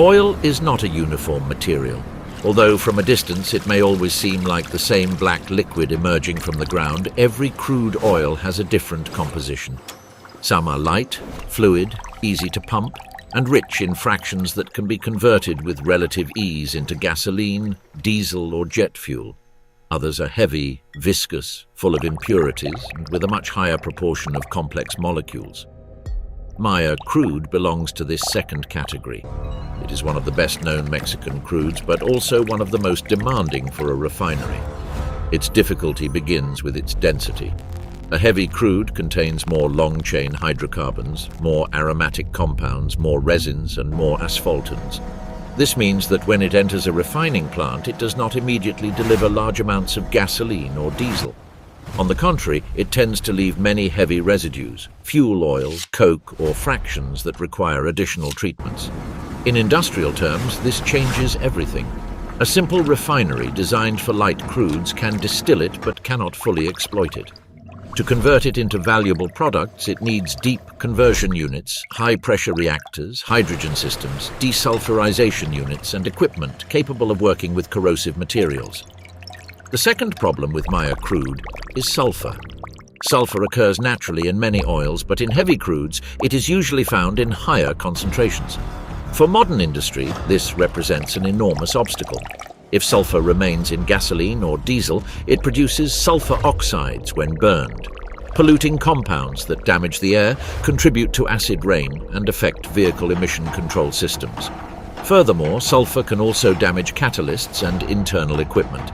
Oil is not a uniform material. Although from a distance it may always seem like the same black liquid emerging from the ground, every crude oil has a different composition. Some are light, fluid, easy to pump, and rich in fractions that can be converted with relative ease into gasoline, diesel, or jet fuel. Others are heavy, viscous, full of impurities, and with a much higher proportion of complex molecules. Maya crude belongs to this second category. It is one of the best-known Mexican crudes, but also one of the most demanding for a refinery. Its difficulty begins with its density. A heavy crude contains more long-chain hydrocarbons, more aromatic compounds, more resins, and more asphaltans. This means that when it enters a refining plant, it does not immediately deliver large amounts of gasoline or diesel. On the contrary, it tends to leave many heavy residues, fuel oil, coke, or fractions that require additional treatments. In industrial terms, this changes everything. A simple refinery designed for light crudes can distill it but cannot fully exploit it. To convert it into valuable products, it needs deep conversion units, high-pressure reactors, hydrogen systems, desulfurization units, and equipment capable of working with corrosive materials. The second problem with Maya crude is sulfur. Sulfur occurs naturally in many oils, but in heavy crudes, it is usually found in higher concentrations. For modern industry, this represents an enormous obstacle. If sulfur remains in gasoline or diesel, it produces sulfur oxides when burned. Polluting compounds that damage the air, contribute to acid rain, and affect vehicle emission control systems. Furthermore, sulfur can also damage catalysts and internal equipment.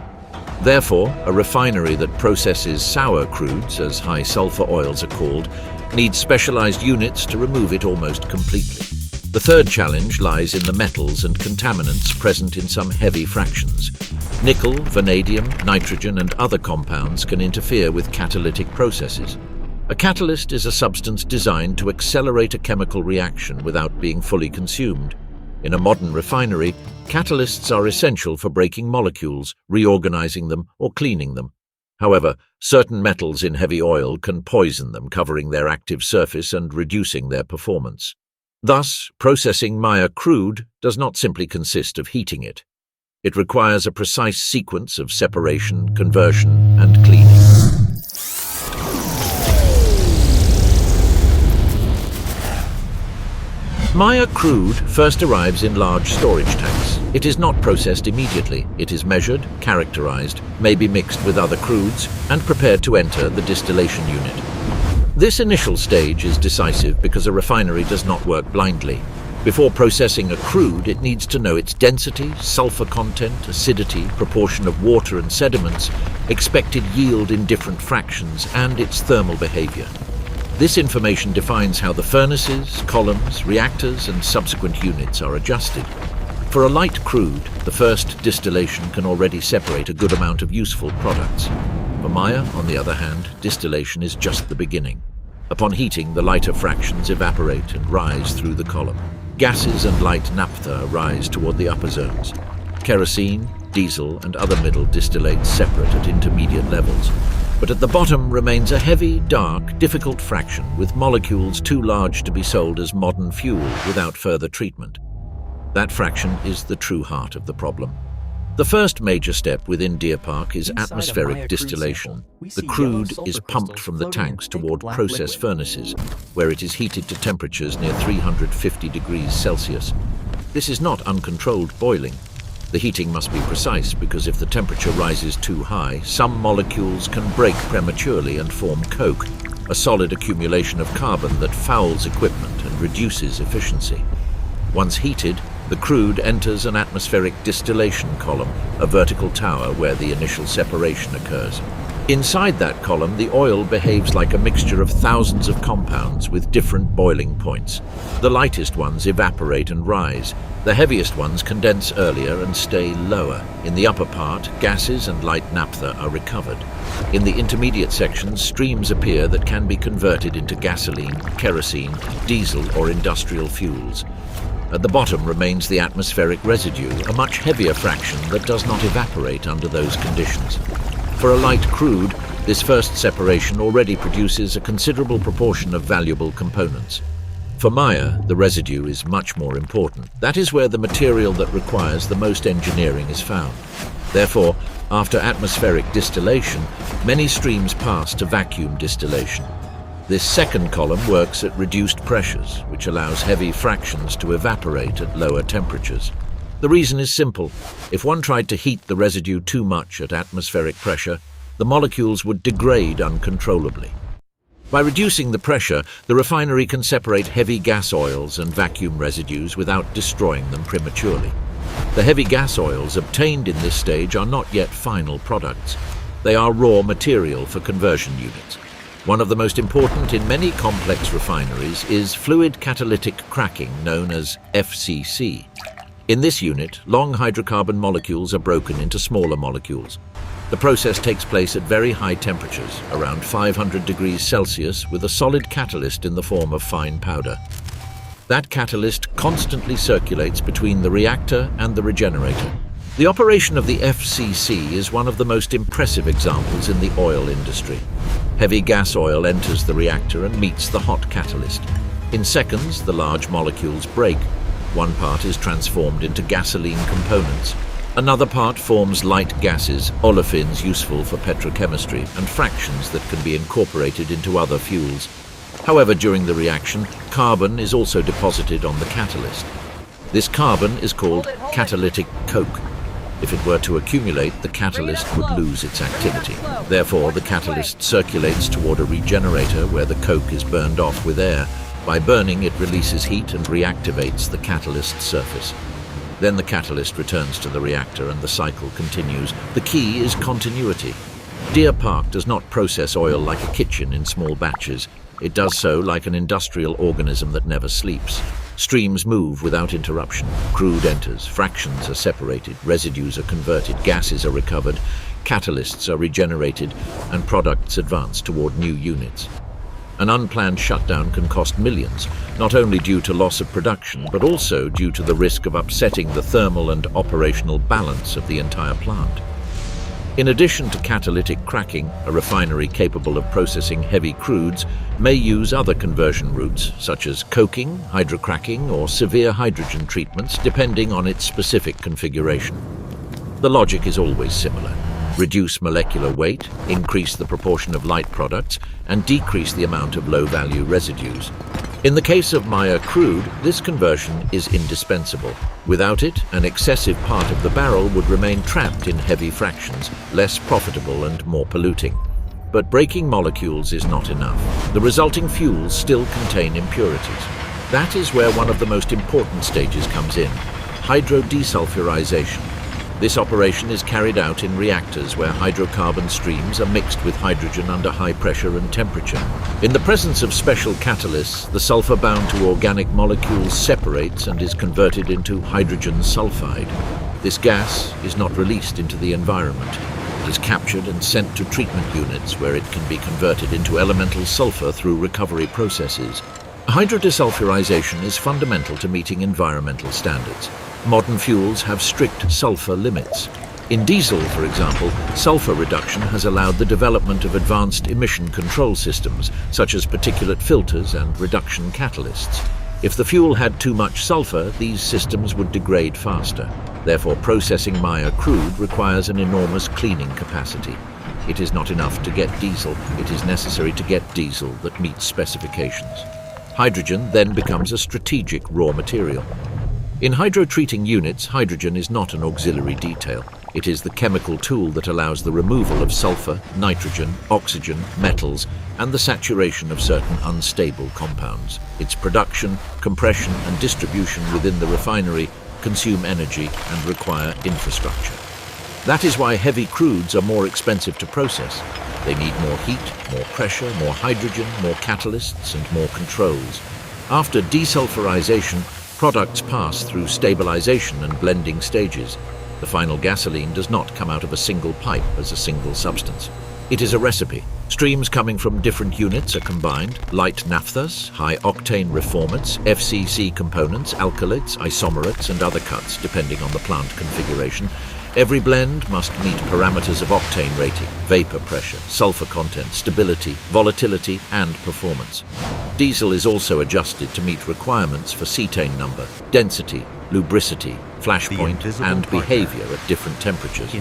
Therefore, a refinery that processes sour crudes, as high sulfur oils are called, needs specialized units to remove it almost completely. The third challenge lies in the metals and contaminants present in some heavy fractions. Nickel, vanadium, nitrogen, and other compounds can interfere with catalytic processes. A catalyst is a substance designed to accelerate a chemical reaction without being fully consumed. In a modern refinery, catalysts are essential for breaking molecules, reorganizing them, or cleaning them. However, certain metals in heavy oil can poison them, covering their active surface and reducing their performance. Thus, processing Maya crude does not simply consist of heating it. It requires a precise sequence of separation, conversion, and cleaning. Maya crude first arrives in large storage tanks. It is not processed immediately. It is measured, characterized, may be mixed with other crudes, and prepared to enter the distillation unit. This initial stage is decisive because a refinery does not work blindly. Before processing a crude, it needs to know its density, sulfur content, acidity, proportion of water and sediments, expected yield in different fractions, and its thermal behavior. This information defines how the furnaces, columns, reactors, and subsequent units are adjusted. For a light crude, the first distillation can already separate a good amount of useful products. For Maya, on the other hand, distillation is just the beginning. Upon heating, the lighter fractions evaporate and rise through the column. Gases and light naphtha rise toward the upper zones. Kerosene, diesel, and other middle distillates separate at intermediate levels. But at the bottom remains a heavy, dark, difficult fraction with molecules too large to be sold as modern fuel without further treatment. That fraction is the true heart of the problem. The first major step within Deer Park is atmospheric distillation. The crude is pumped from the tanks toward process furnaces, where it is heated to temperatures near 350 degrees Celsius. This is not uncontrolled boiling. The heating must be precise because if the temperature rises too high, some molecules can break prematurely and form coke, a solid accumulation of carbon that fouls equipment and reduces efficiency. Once heated, the crude enters an atmospheric distillation column, a vertical tower where the initial separation occurs. Inside that column, the oil behaves like a mixture of thousands of compounds with different boiling points. The lightest ones evaporate and rise. The heaviest ones condense earlier and stay lower. In the upper part, gases and light naphtha are recovered. In the intermediate sections, streams appear that can be converted into gasoline, kerosene, diesel, or industrial fuels. At the bottom remains the atmospheric residue, a much heavier fraction that does not evaporate under those conditions. For a light crude, this first separation already produces a considerable proportion of valuable components. For Maya, the residue is much more important. That is where the material that requires the most engineering is found. Therefore, after atmospheric distillation, many streams pass to vacuum distillation. This second column works at reduced pressures, which allows heavy fractions to evaporate at lower temperatures. The reason is simple. If one tried to heat the residue too much at atmospheric pressure, the molecules would degrade uncontrollably. By reducing the pressure, the refinery can separate heavy gas oils and vacuum residues without destroying them prematurely. The heavy gas oils obtained in this stage are not yet final products. They are raw material for conversion units. One of the most important in many complex refineries is fluid catalytic cracking, known as FCC. In this unit, long hydrocarbon molecules are broken into smaller molecules. The process takes place at very high temperatures, around 500 degrees Celsius, with a solid catalyst in the form of fine powder. That catalyst constantly circulates between the reactor and the regenerator. The operation of the FCC is one of the most impressive examples in the oil industry. Heavy gas oil enters the reactor and meets the hot catalyst. In seconds, the large molecules break. One part is transformed into gasoline components. Another part forms light gases, olefins useful for petrochemistry, and fractions that can be incorporated into other fuels. However, during the reaction, carbon is also deposited on the catalyst. This carbon is called catalytic coke. If it were to accumulate, the catalyst would lose its activity. Therefore, the catalyst circulates toward a regenerator where the coke is burned off with air. By burning, it releases heat and reactivates the catalyst surface. Then the catalyst returns to the reactor and the cycle continues. The key is continuity. Deer Park does not process oil like a kitchen in small batches. It does so like an industrial organism that never sleeps. Streams move without interruption. Crude enters, fractions are separated, residues are converted, gases are recovered, catalysts are regenerated, and products advance toward new units. An unplanned shutdown can cost millions, not only due to loss of production, but also due to the risk of upsetting the thermal and operational balance of the entire plant. In addition to catalytic cracking, a refinery capable of processing heavy crudes may use other conversion routes, such as coking, hydrocracking, or severe hydrogen treatments, depending on its specific configuration. The logic is always similar. Reduce molecular weight, increase the proportion of light products, and decrease the amount of low-value residues. In the case of Maya crude, this conversion is indispensable. Without it, an excessive part of the barrel would remain trapped in heavy fractions, less profitable and more polluting. But breaking molecules is not enough. The resulting fuels still contain impurities. That is where one of the most important stages comes in: hydrodesulfurization. This operation is carried out in reactors where hydrocarbon streams are mixed with hydrogen under high pressure and temperature. In the presence of special catalysts, the sulfur bound to organic molecules separates and is converted into hydrogen sulfide. This gas is not released into the environment. It is captured and sent to treatment units where it can be converted into elemental sulfur through recovery processes. Hydrodesulfurization is fundamental to meeting environmental standards. Modern fuels have strict sulfur limits. In diesel, for example, sulfur reduction has allowed the development of advanced emission control systems, such as particulate filters and reduction catalysts. If the fuel had too much sulfur, these systems would degrade faster. Therefore, processing Maya crude requires an enormous cleaning capacity. It is not enough to get diesel, it is necessary to get diesel that meets specifications. Hydrogen then becomes a strategic raw material. In hydrotreating units, hydrogen is not an auxiliary detail. It is the chemical tool that allows the removal of sulfur, nitrogen, oxygen, metals, and the saturation of certain unstable compounds. Its production, compression, and distribution within the refinery consume energy and require infrastructure. That is why heavy crudes are more expensive to process. They need more heat, more pressure, more hydrogen, more catalysts, and more controls. After desulfurization, products pass through stabilization and blending stages. The final gasoline does not come out of a single pipe as a single substance. It is a recipe. Streams coming from different units are combined: light naphthas, high-octane reformants, FCC components, alkylates, isomerates, and other cuts, depending on the plant configuration. Every blend must meet parameters of octane rating, vapor pressure, sulfur content, stability, volatility, and performance. Diesel is also adjusted to meet requirements for cetane number, density, lubricity, flashpoint, and behavior at different temperatures.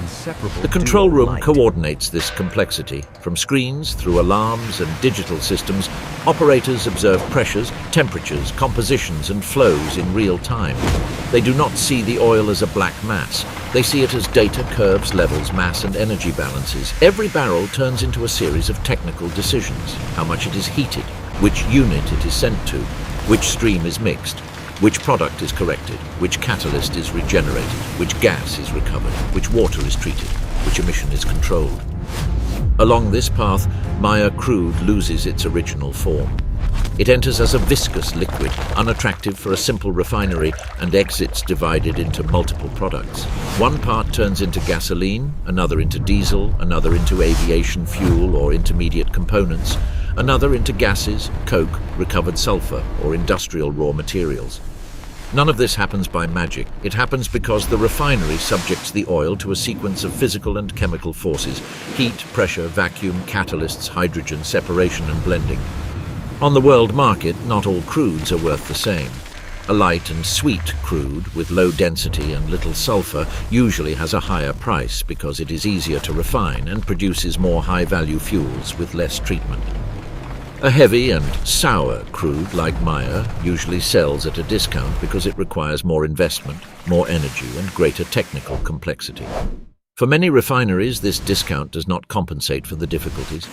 The control room coordinates this complexity. From screens through alarms and digital systems, operators observe pressures, temperatures, compositions, and flows in real time. They do not see the oil as a black mass. They see it as data, curves, levels, mass, and energy balances. Every barrel turns into a series of technical decisions: how much it is heated, which unit it is sent to, which stream is mixed, which product is corrected, which catalyst is regenerated, which gas is recovered, which water is treated, which emission is controlled. Along this path, Maya crude loses its original form. It enters as a viscous liquid, unattractive for a simple refinery, and exits divided into multiple products. One part turns into gasoline, another into diesel, another into aviation fuel or intermediate components, another into gases, coke, recovered sulfur, or industrial raw materials. None of this happens by magic. It happens because the refinery subjects the oil to a sequence of physical and chemical forces: heat, pressure, vacuum, catalysts, hydrogen, separation, and blending. On the world market, not all crudes are worth the same. A light and sweet crude with low density and little sulfur usually has a higher price because it is easier to refine and produces more high-value fuels with less treatment. A heavy and sour crude like Maya usually sells at a discount because it requires more investment, more energy, and greater technical complexity. For many refineries, this discount does not compensate for the difficulties.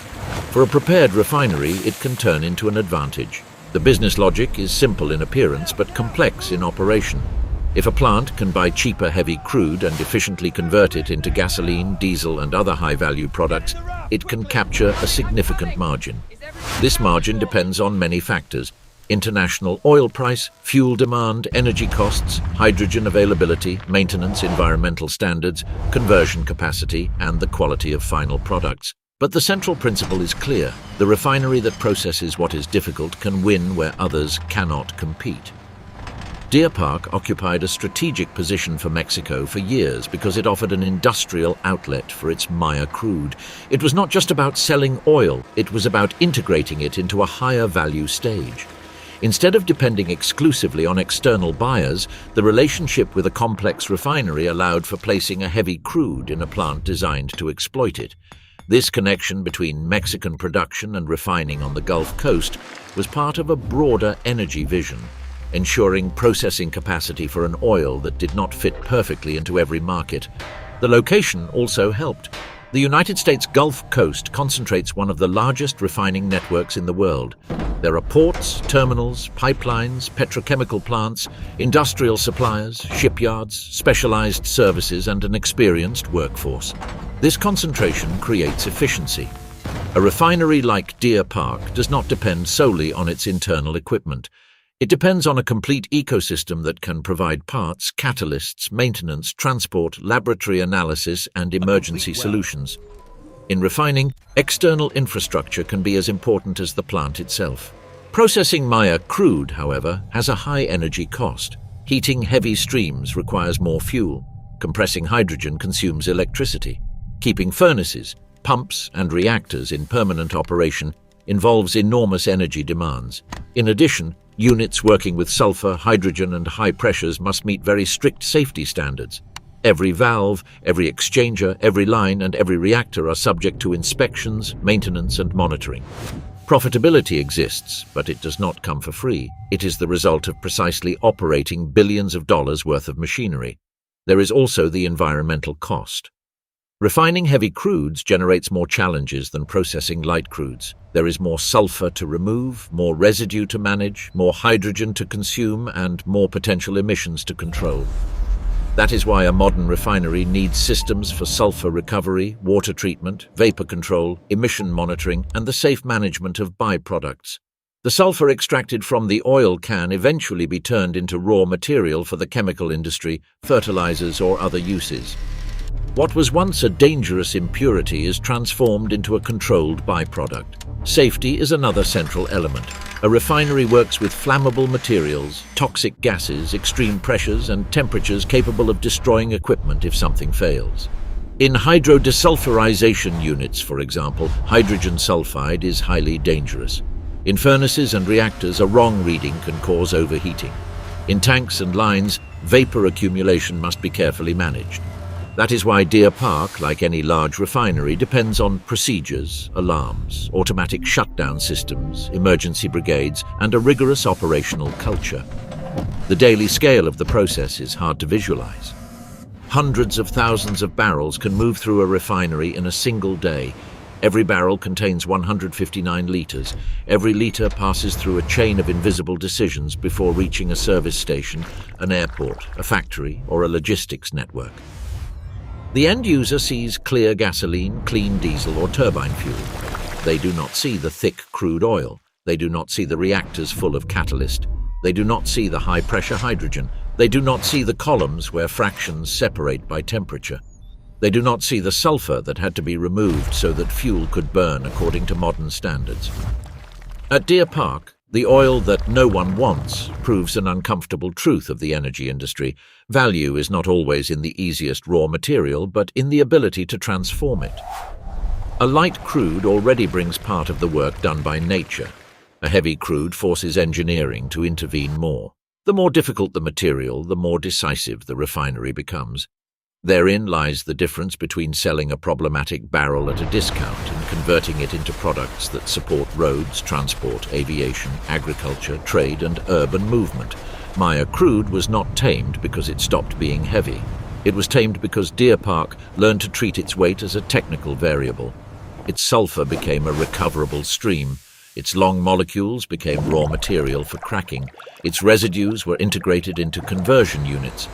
For a prepared refinery, it can turn into an advantage. The business logic is simple in appearance but complex in operation. If a plant can buy cheaper heavy crude and efficiently convert it into gasoline, diesel, and other high-value products, it can capture a significant margin. This margin depends on many factors: international oil price, fuel demand, energy costs, hydrogen availability, maintenance, environmental standards, conversion capacity, and the quality of final products. But the central principle is clear: the refinery that processes what is difficult can win where others cannot compete. Deer Park occupied a strategic position for Mexico for years because it offered an industrial outlet for its Maya crude. It was not just about selling oil, it was about integrating it into a higher value stage. Instead of depending exclusively on external buyers, the relationship with a complex refinery allowed for placing a heavy crude in a plant designed to exploit it. This connection between Mexican production and refining on the Gulf Coast was part of a broader energy vision, ensuring processing capacity for an oil that did not fit perfectly into every market. The location also helped. The United States Gulf Coast concentrates one of the largest refining networks in the world. There are ports, terminals, pipelines, petrochemical plants, industrial suppliers, shipyards, specialized services, and an experienced workforce. This concentration creates efficiency. A refinery like Deer Park does not depend solely on its internal equipment. It depends on a complete ecosystem that can provide parts, catalysts, maintenance, transport, laboratory analysis, and emergency solutions. In refining, external infrastructure can be as important as the plant itself. Processing Maya crude, however, has a high energy cost. Heating heavy streams requires more fuel. Compressing hydrogen consumes electricity. Keeping furnaces, pumps, and reactors in permanent operation involves enormous energy demands. In addition, units working with sulfur, hydrogen, and high pressures must meet very strict safety standards. Every valve, every exchanger, every line, and every reactor are subject to inspections, maintenance, and monitoring. Profitability exists, but it does not come for free. It is the result of precisely operating billions of dollars worth of machinery. There is also the environmental cost. Refining heavy crudes generates more challenges than processing light crudes. There is more sulfur to remove, more residue to manage, more hydrogen to consume, and more potential emissions to control. That is why a modern refinery needs systems for sulfur recovery, water treatment, vapor control, emission monitoring, and the safe management of byproducts. The sulfur extracted from the oil can eventually be turned into raw material for the chemical industry, fertilizers, or other uses. What was once a dangerous impurity is transformed into a controlled byproduct. Safety is another central element. A refinery works with flammable materials, toxic gases, extreme pressures, and temperatures capable of destroying equipment if something fails. In hydrodesulfurization units, for example, hydrogen sulfide is highly dangerous. In furnaces and reactors, a wrong reading can cause overheating. In tanks and lines, vapor accumulation must be carefully managed. That is why Deer Park, like any large refinery, depends on procedures, alarms, automatic shutdown systems, emergency brigades, and a rigorous operational culture. The daily scale of the process is hard to visualize. Hundreds of thousands of barrels can move through a refinery in a single day. Every barrel contains 159 liters. Every liter passes through a chain of invisible decisions before reaching a service station, an airport, a factory, or a logistics network. The end user sees clear gasoline, clean diesel, or turbine fuel. They do not see the thick crude oil. They do not see the reactors full of catalyst. They do not see the high-pressure hydrogen. They do not see the columns where fractions separate by temperature. They do not see the sulfur that had to be removed so that fuel could burn according to modern standards. At Deer Park, the oil that no one wants proves an uncomfortable truth of the energy industry. Value is not always in the easiest raw material, but in the ability to transform it. A light crude already brings part of the work done by nature. A heavy crude forces engineering to intervene more. The more difficult the material, the more decisive the refinery becomes. Therein lies the difference between selling a problematic barrel at a discount and converting it into products that support roads, transport, aviation, agriculture, trade, and urban movement. Maya crude was not tamed because it stopped being heavy. It was tamed because Deer Park learned to treat its weight as a technical variable. Its sulfur became a recoverable stream. Its long molecules became raw material for cracking. Its residues were integrated into conversion units.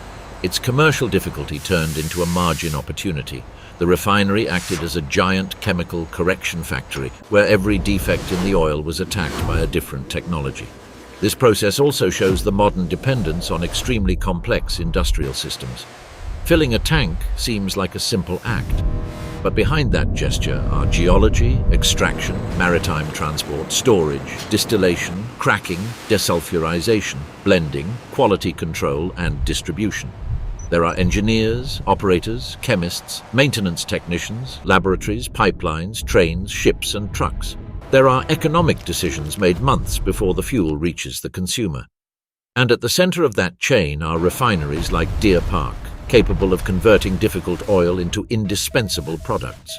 Its commercial difficulty turned into a margin opportunity. The refinery acted as a giant chemical correction factory where every defect in the oil was attacked by a different technology. This process also shows the modern dependence on extremely complex industrial systems. Filling a tank seems like a simple act, but behind that gesture are geology, extraction, maritime transport, storage, distillation, cracking, desulfurization, blending, quality control, and distribution. There are engineers, operators, chemists, maintenance technicians, laboratories, pipelines, trains, ships, and trucks. There are economic decisions made months before the fuel reaches the consumer. And at the center of that chain are refineries like Deer Park, capable of converting difficult oil into indispensable products.